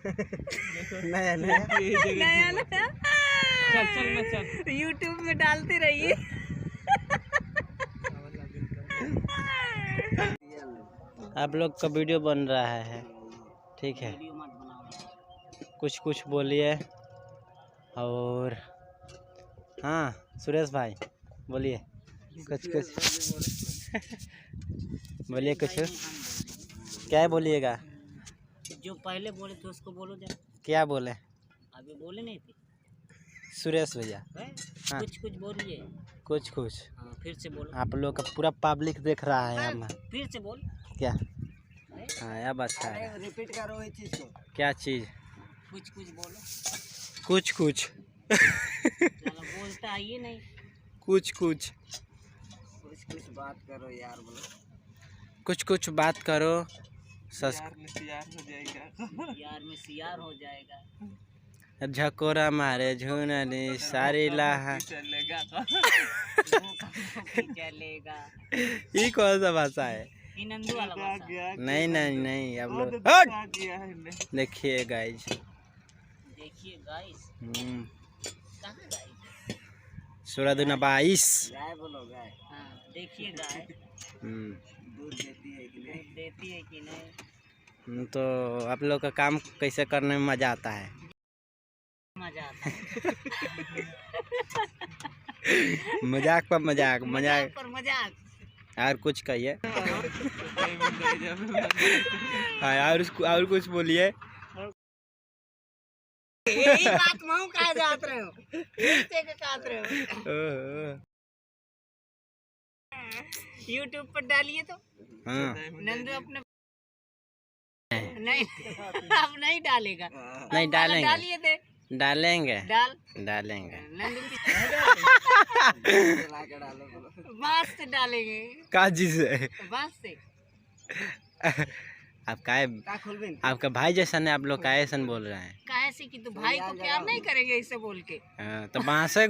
नया नया नया नया चल चल मैं चल यूट्यूब में डालते रहिए। आप लोग का वीडियो बन रहा है, ठीक है, कुछ कुछ बोलिए। और हाँ सुरेश भाई बोलिए कुछ बोलिए कुछ, क्या बोलिएगा? जो पहले बोले थे उसको बोलो जरा। क्या बोले? अभी बोले नहीं थे सुरेश भैया। हाँ। कुछ कुछ बोलिए। कुछ कुछ हाँ, फिर से बोलो। आप लोग का पूरा पब्लिक देख रहा है हम। फिर से बोल। क्या? हाँ अब अच्छा है। रिपीट करो ये चीज को। क्या चीज़? कुछ कुछ बोलो। कुछ कुछ बोलता आइए नहीं। कुछ कुछ कुछ बात करो यार, बोलो। कुछ कुछ बात करो। यार में सियार हो जाएगा। यार में सियार हो जाएगा। झकोरा मारे झुननी सारी लाहा। चलेगा चलेगा। ये कौन सा भाषा है? ये नंदू वाला भाषा। नहीं नहीं नहीं, आप लोग देखिए गाइज। देखिए गाइस। कहाँ गाइस? 16 दूना 22। गाय बोलो गाय। हाँ देखिए गाय। दूध देती है कि नहीं? देती है कि नहीं? तो आप लोग का काम कैसे करने में मजा आता है? मजा आता है। मजाक पर मजाक, मजाक पर मजाक। और कुछ कहिए। हाँ और कुछ बोलिए। यही बात महू कहा जात रहे हो। इससे के काट रहे हो। YouTube पर डालिए तो। हाँ नंदू अपने नहीं अब नहीं डालेगा। नहीं डालेंगे, डालिए थे। डालेंगे डालेंगे। डालेंगे। बांस से डालेंगे। का चीज है? बांस से। आप आपका भाई जैसा ने आप लोग का ऐसा बोल रहे हैं। काहे से कि तू भाई को क्या नहीं करेंगे इससे बोल के। तो वहाँ से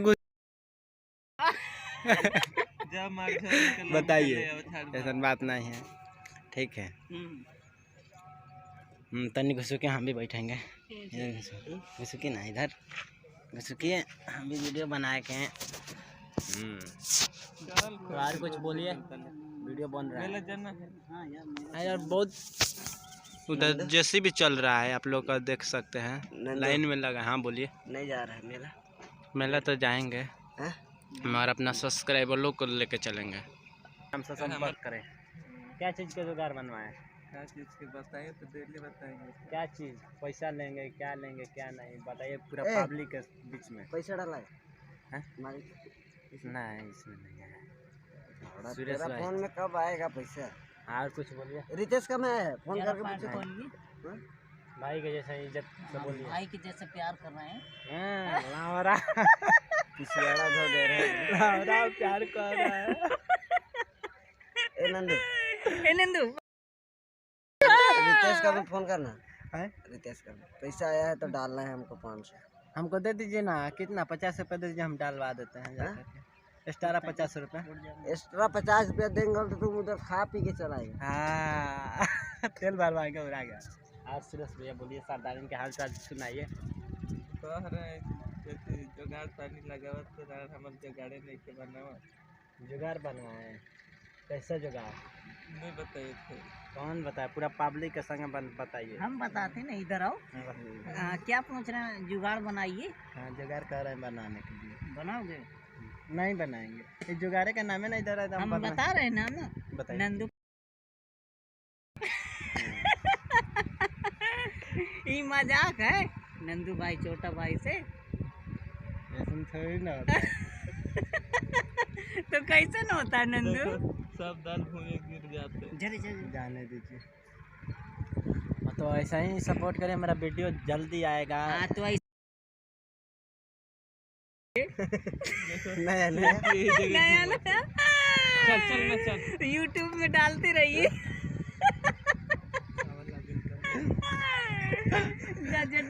बताइए, ऐसा बात नहीं है, ठीक है। तनी घुसुके हम भी बैठेंगे। घुसुकी ना इधर घुसुकिए, हम भी वीडियो बनाए के हैं। तो और कुछ बोलिए, वीडियो बन रहा है यार। बहुत उधर जैसे भी चल रहा है, आप लोग का देख सकते हैं, लाइन में लगा। हाँ बोलिए। नहीं जा रहा है मेला? मेला तो जाएंगे, हमारा अपना सब्सक्राइबर लोग को लेके चलेंगे। हमसे संपर्क करें। क्या चीज़ का जुगाड़ बनवाएं? क्या चीज़ के बताइए तो डेली बताएंगे। क्या चीज़? पैसा लेंगे, क्या लेंगे क्या नहीं बताइए, पूरा पब्लिक के बीच में। पैसा डाला है? नहीं इसमें नहीं है। तेरा फोन में कब आएगा पैसा? और कुछ बोलिए। रितेश का मैं है, फोन करके पूछो। भाई के जैसा इज्जत से बोलिए। भाई के जैसे प्यार कर रहे हैं। लावरा पिछवाड़ा धो दे रहे हैं। लावरा प्यार कर रहा है। ए नंदू रितेश का भी फोन करना है। रितेश का पैसा आया है तो डालना है हमको 500। हमको दे दीजिए ना। कितना? 50 रुपये दे दीजिए, हम डालवा देते हैं। एक्स्ट्रा 50 रुपये। एक्स्ट्रा 50 रुपया देंगे तो तुम उधर खा पी के चलाएगा। हाँ तेल भरवा के उड़ा गया। और सुरेश भैया बोलिए, सरदारिन के हाल चाल सुनाइए। कह रहे हैं जुगाड़ पानी लगावत तो हम जुगाड़े नहीं के बनावा। जुगाड़ बनवाए? कैसे जुगाड़? नहीं बताइए थे। कौन बताए? पूरा पब्लिक के संग बताइए। हम बताते ना, इधर आओ। क्या पूछ रहे हैं? जुगाड़ बनाइए। हाँ जुगाड़ कर रहे हैं बनाने के लिए। बनाओगे? नहीं बनाएंगे, ये जुगाड़े का नाम है नहीं दे रहा है। हम बता रहे हैं ना बताइए। नंदू ये मजाक है नंदू भाई, छोटा भाई से। ऐसा थोड़ी ना होता है। तो कैसे न होता है नंदू? सब दाल भूमि गिर जाते। जल्दी जाने दीजिए। तो ऐसा ही सपोर्ट करें, मेरा वीडियो जल्दी आएगा। तो ऐसे नया नया चल चल मैं चल YouTube में डालते रहिए।